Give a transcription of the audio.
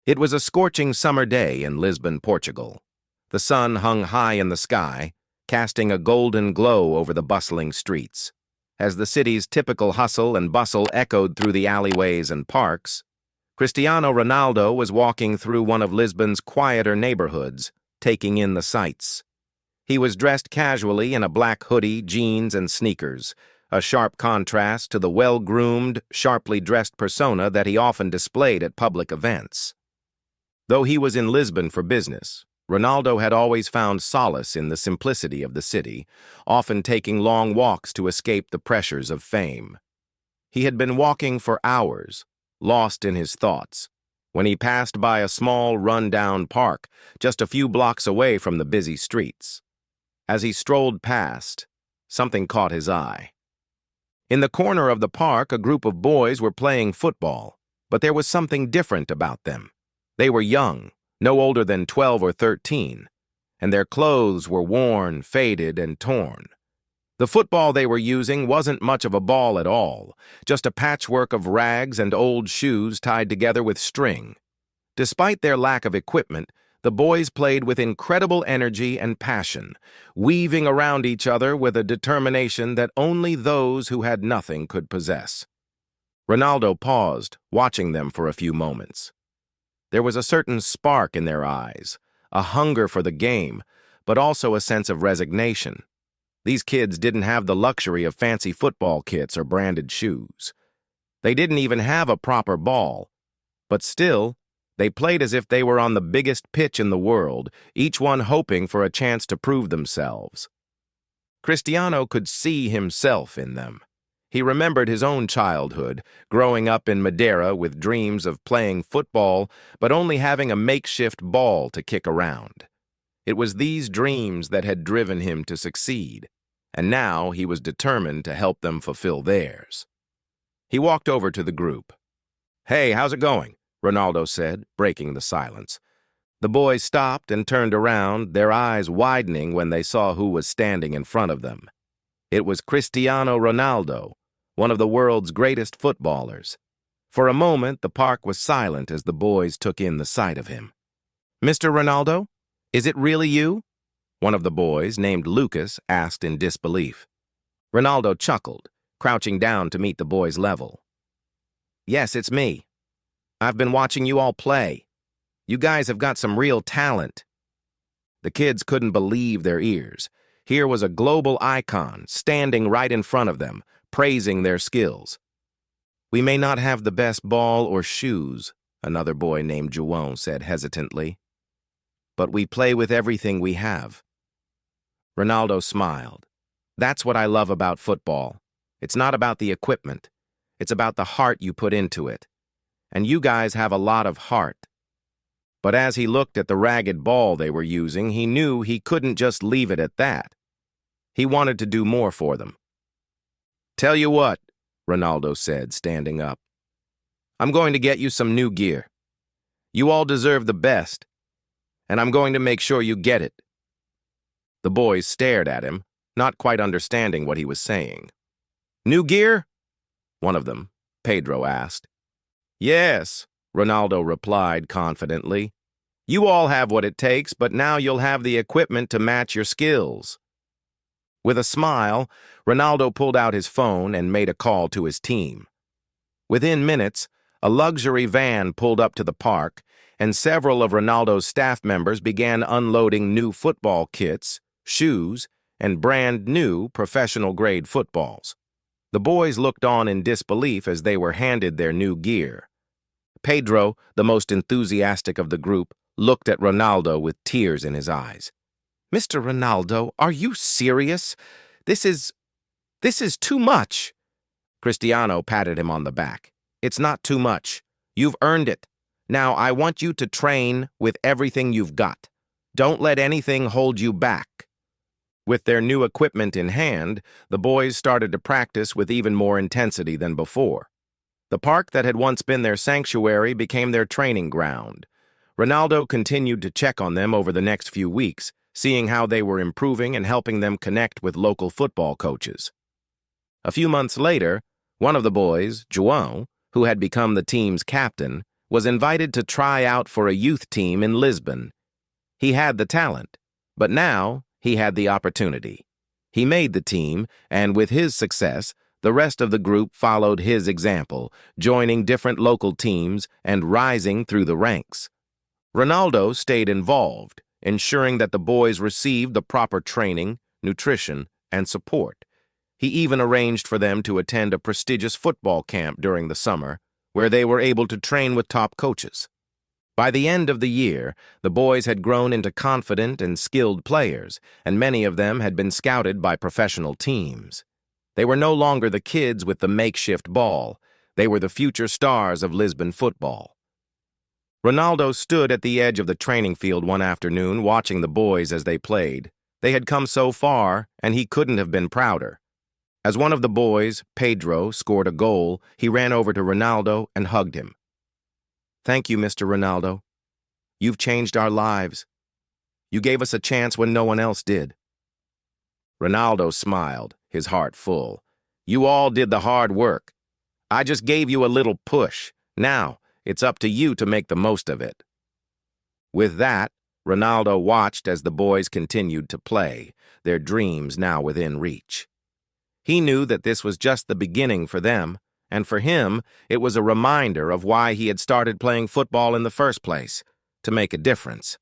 It was a scorching summer day in Lisbon, Portugal. The sun hung high in the sky, casting a golden glow over the bustling streets. As the city's typical hustle and bustle echoed through the alleyways and parks, Cristiano Ronaldo was walking through one of Lisbon's quieter neighborhoods, taking in the sights. He was dressed casually in a black hoodie, jeans, and sneakers, a sharp contrast to the well-groomed, sharply dressed persona that he often displayed at public events. Though he was in Lisbon for business, Ronaldo had always found solace in the simplicity of the city, often taking long walks to escape the pressures of fame. He had been walking for hours, lost in his thoughts, when he passed by a small, run-down park just a few blocks away from the busy streets. As he strolled past, something caught his eye. In the corner of the park, a group of boys were playing football, but there was something different about them. They were young, no older than 12 or 13, and their clothes were worn, faded, and torn. The football they were using wasn't much of a ball at all, just a patchwork of rags and old shoes tied together with string. Despite their lack of equipment, the boys played with incredible energy and passion, weaving around each other with a determination that only those who had nothing could possess. Ronaldo paused, watching them for a few moments. There was a certain spark in their eyes, a hunger for the game, but also a sense of resignation. These kids didn't have the luxury of fancy football kits or branded shoes. They didn't even have a proper ball, but still, they played as if they were on the biggest pitch in the world, each one hoping for a chance to prove themselves. Cristiano could see himself in them. He remembered his own childhood, growing up in Madeira with dreams of playing football, but only having a makeshift ball to kick around. It was these dreams that had driven him to succeed, and now he was determined to help them fulfill theirs. He walked over to the group. "Hey, how's it going?" Ronaldo said, breaking the silence. The boys stopped and turned around, their eyes widening when they saw who was standing in front of them. It was Cristiano Ronaldo, one of the world's greatest footballers. For a moment, the park was silent as the boys took in the sight of him. "Mr. Ronaldo, is it really you?" one of the boys, named Lucas, asked in disbelief. Ronaldo chuckled, crouching down to meet the boy's level. "Yes, it's me. I've been watching you all play. You guys have got some real talent." The kids couldn't believe their ears. Here was a global icon standing right in front of them, praising their skills. "We may not have the best ball or shoes," another boy named João said hesitantly, "but we play with everything we have." Ronaldo smiled. "That's what I love about football. It's not about the equipment. It's about the heart you put into it. And you guys have a lot of heart." But as he looked at the ragged ball they were using, he knew he couldn't just leave it at that. He wanted to do more for them. "Tell you what," Ronaldo said, standing up. "I'm going to get you some new gear. You all deserve the best, and I'm going to make sure you get it." The boys stared at him, not quite understanding what he was saying. "New gear?" one of them, Pedro, asked. "Yes," Ronaldo replied confidently. "You all have what it takes, but now you'll have the equipment to match your skills." With a smile, Ronaldo pulled out his phone and made a call to his team. Within minutes, a luxury van pulled up to the park, and several of Ronaldo's staff members began unloading new football kits, shoes, and brand-new professional-grade footballs. The boys looked on in disbelief as they were handed their new gear. Pedro, the most enthusiastic of the group, looked at Ronaldo with tears in his eyes. "Mr. Ronaldo, are you serious? This is too much." Cristiano patted him on the back. "It's not too much. You've earned it. Now I want you to train with everything you've got. Don't let anything hold you back." With their new equipment in hand, the boys started to practice with even more intensity than before. The park that had once been their sanctuary became their training ground. Ronaldo continued to check on them over the next few weeks, seeing how they were improving and helping them connect with local football coaches. A few months later, one of the boys, João, who had become the team's captain, was invited to try out for a youth team in Lisbon. He had the talent, but now he had the opportunity. He made the team, and with his success, the rest of the group followed his example, joining different local teams and rising through the ranks. Ronaldo stayed involved, ensuring that the boys received the proper training, nutrition, and support. He even arranged for them to attend a prestigious football camp during the summer, where they were able to train with top coaches. By the end of the year, the boys had grown into confident and skilled players, and many of them had been scouted by professional teams. They were no longer the kids with the makeshift ball. They were the future stars of Lisbon football. Ronaldo stood at the edge of the training field one afternoon watching the boys as they played. They had come so far, and he couldn't have been prouder. As one of the boys, Pedro, scored a goal, he ran over to Ronaldo and hugged him. "Thank you, Mr. Ronaldo. You've changed our lives. You gave us a chance when no one else did." Ronaldo smiled, his heart full. "You all did the hard work. I just gave you a little push. Now, it's up to you to make the most of it." With that, Ronaldo watched as the boys continued to play, their dreams now within reach. He knew that this was just the beginning for them, and for him, it was a reminder of why he had started playing football in the first place, to make a difference.